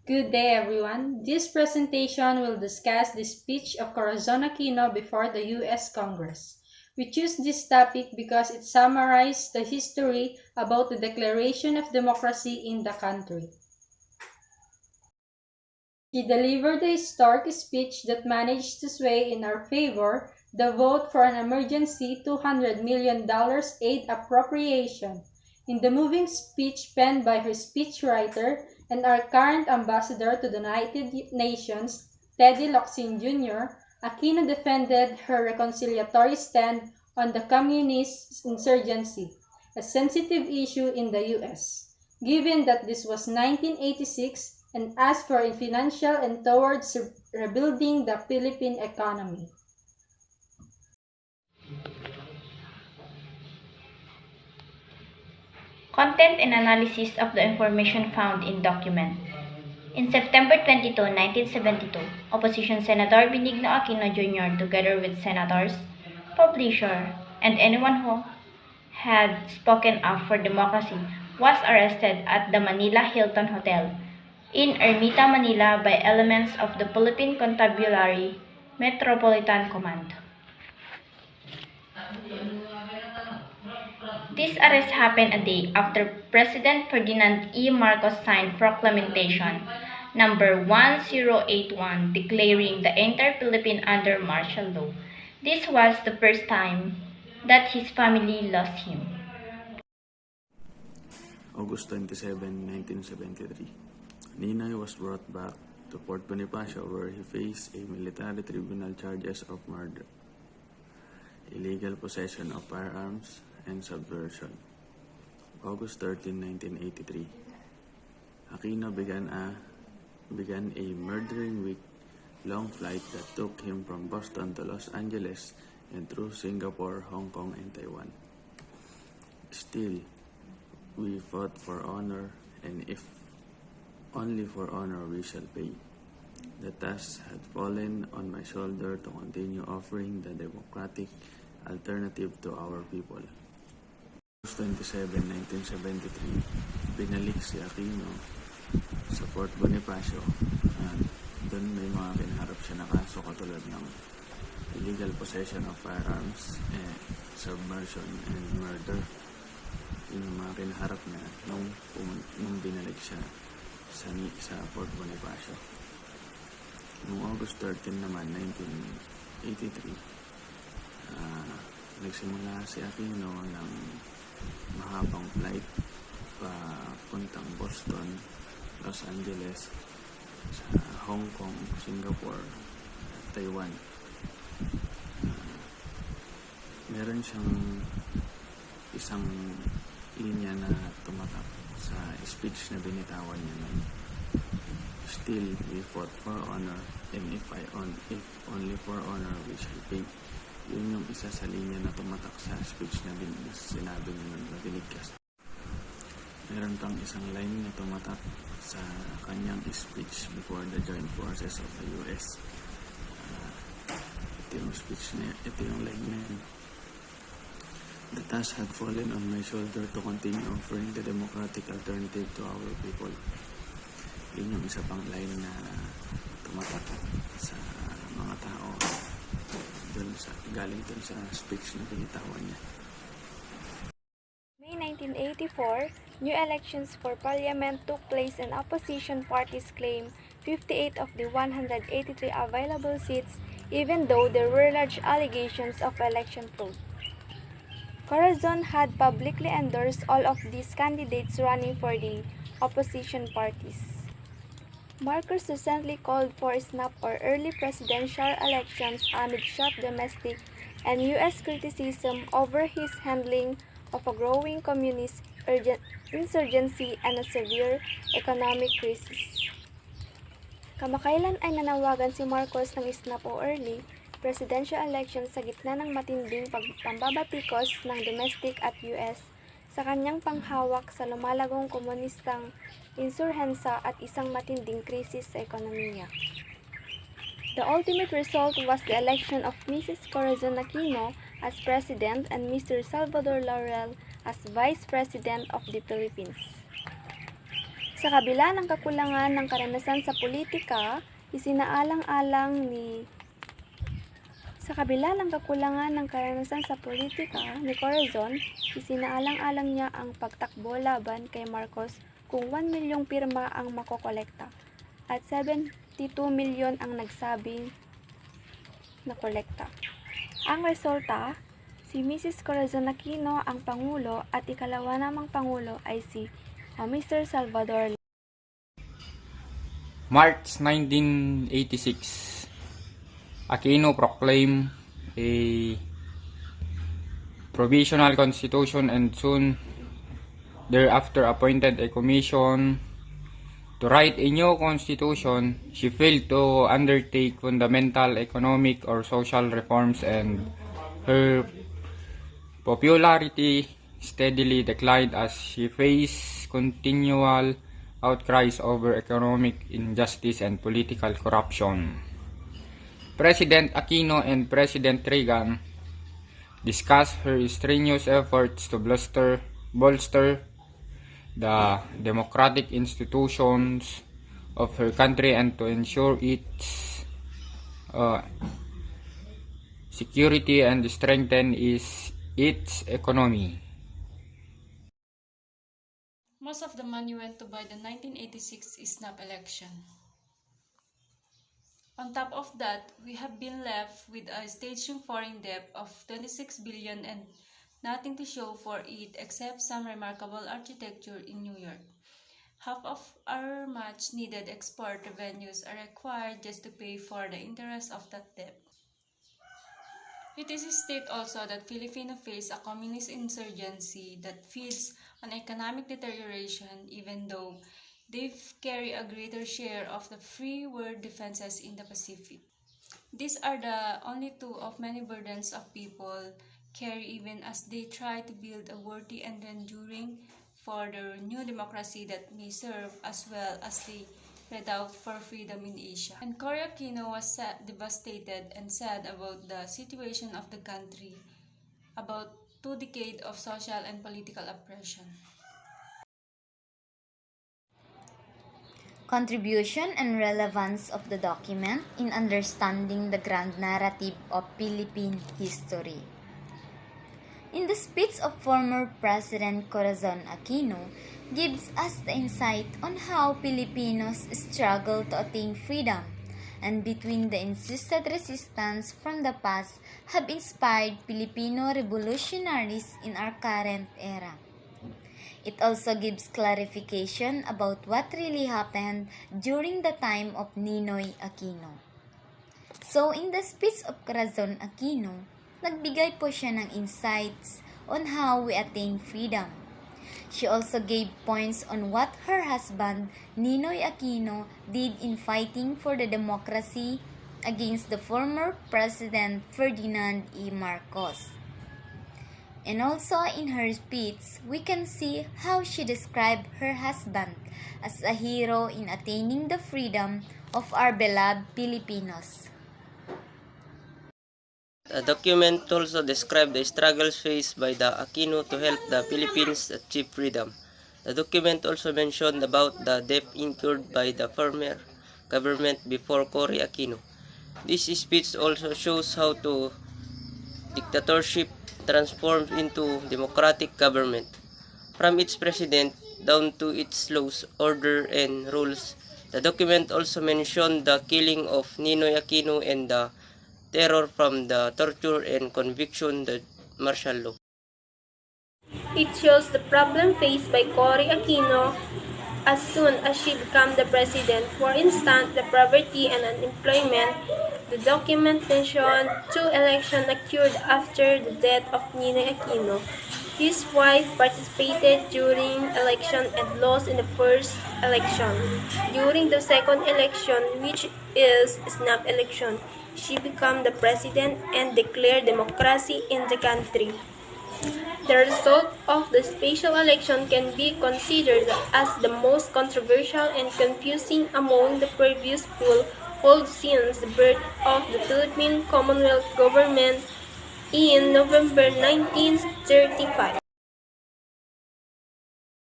Good day, everyone. This presentation will discuss the speech of Corazon Aquino before the U.S. Congress. We choose this topic because it summarizes the history about the Declaration of Democracy in the country. He delivered a historic speech that managed to sway in our favor the vote for an emergency $200 million aid appropriation. In the moving speech penned by her speechwriter and our current ambassador to the United Nations, Teddy Locsin Jr., Aquino defended her reconciliatory stand on the communist insurgency, a sensitive issue in the U.S. Given that this was 1986 and asked for financial and towards rebuilding the Philippine economy. Content and analysis of the information found in document. In September 22, 1972, Opposition Senator Benigno Aquino Jr. together with senators, publisher, and anyone who had spoken up for democracy was arrested at the Manila Hilton Hotel in Ermita, Manila by elements of the Philippine Constabulary Metropolitan Command. This arrest happened a day after President Ferdinand E. Marcos signed Proclamation number 1081 declaring the entire Philippines under martial law. This was the first time that his family lost him. August 27, 1973. Ninoy was brought back to Fort Bonifacio where he faced a military tribunal charges of murder, illegal possession of firearms, and subversion. August 13, 1983. Aquino began a murdering week-long flight that took him from Boston to Los Angeles and through Singapore, Hong Kong, and Taiwan. Still, we fought for honor, and if only for honor we shall pay. The task had fallen on my shoulder to continue offering the democratic alternative to our people. August 27, 1973, binalik si Aquino sa Fort Bonifacio at doon may mga kinaharap siya na kaso katulad ng illegal possession of firearms, submersion, and murder. Yung mga kinaharap na nung binalik siya sa Fort Bonifacio. Noong August 13 naman, 1983, nagsimula si Aquino ng mahabang flight papuntang Boston, Los Angeles, sa Hong Kong, Singapore, Taiwan. Meron siyang isang linya na tumatak sa speech na binitawan niya nun. Still, we fought for honor, and if only for honor we shall pay. Yun yung isa sa linya na tumatak sa speech na sinabi niya nun na binigkas. Meron pang isang line na tumatak sa kanyang speech before the joint forces of the U.S. Ito yung speech niya, ito yung line na yun. The task had fallen on my shoulder to continue offering the democratic alternative to our people. Yun yung isa pang line na tumatak sa mga tao galing dun sa speech na binitawan niya. May 1984, new elections for parliament took place and opposition parties claimed 58 of the 183 available seats even though there were large allegations of election fraud. Corazon had publicly endorsed all of these candidates running for the opposition parties. Marcos recently called for a snap or early presidential elections amid sharp domestic and U.S. criticism over his handling of a growing communist insurgency and a severe economic crisis. Kamakailan ay nanawagan si Marcos ng snap o early presidential elections sa gitna ng matinding pambabatikos ng domestic at US sa kanyang panghawak sa lumalagong komunistang insurhensa at isang matinding krisis sa ekonomiya. The ultimate result was the election of Mrs. Corazon Aquino as President and Mr. Salvador Laurel as Vice President of the Philippines. Sa kabila ng kakulangan ng karanasan sa politika, isinaalang-alang ni Corazon, isinaalang-alang niya ang pagtakbo laban kay Marcos kung 1 milyong pirma ang makokolekta at 72 milyon ang nagsabing na kolekta. Ang resulta, si Mrs. Corazon Aquino ang Pangulo at ikalawa namang Pangulo ay si Mr. Salvador. March 1986, Aquino proclaimed a provisional constitution and soon thereafter appointed a commission to write a new constitution. She failed to undertake fundamental economic or social reforms and her popularity steadily declined as she faced continual outcries over economic injustice and political corruption. President Aquino and President Reagan discussed her strenuous efforts to bolster the democratic institutions of her country and to ensure its security and strengthen its economy. Most of the money went to buy the 1986 snap election. On top of that, we have been left with a staging foreign debt of 26 billion and nothing to show for it except some remarkable architecture in New York. Half of our much needed export revenues are required just to pay for the interest of that debt. It is stated also that Filipinos face a communist insurgency that feeds on economic deterioration even though they carry a greater share of the free world defenses in the Pacific. These are the only two of many burdens of people carry even as they try to build a worthy and enduring for the new democracy that may serve as well as they read out for freedom in Asia. And Cory Aquino was devastated and sad about the situation of the country, about 2 decades of social and political oppression. Contribution and relevance of the document in understanding the grand narrative of Philippine history. In the speech of former President Corazon Aquino gives us the insight on how Filipinos struggle to attain freedom and between the insisted resistance from the past have inspired Filipino revolutionaries in our current era. It also gives clarification about what really happened during the time of Ninoy Aquino. So in the speech of Corazon Aquino, nagbigay po siya ng insights on how we attain freedom. She also gave points on what her husband, Ninoy Aquino, did in fighting for the democracy against the former President Ferdinand E. Marcos. And also in her speech, we can see how she described her husband as a hero in attaining the freedom of our beloved Filipinos. The document also described the struggles faced by the Aquino to help the Philippines achieve freedom. The document also mentioned about the debt incurred by the former government before Cory Aquino. This speech also shows how to dictatorship transformed into democratic government, from its president down to its laws, order, and rules. The document also mentioned the killing of Ninoy Aquino and the terror from the torture and conviction, the martial law. It shows the problem faced by Cory Aquino as soon as she became the president. For instance, the poverty and unemployment. The document mentioned 2 elections occurred after the death of Ninoy Aquino. His wife participated during election and lost in the first election. During the second election, which is snap election, she became the president and declared democracy in the country. The result of the special election can be considered as the most controversial and confusing among the previous polls since the birth of the Philippine Commonwealth Government in November 1935.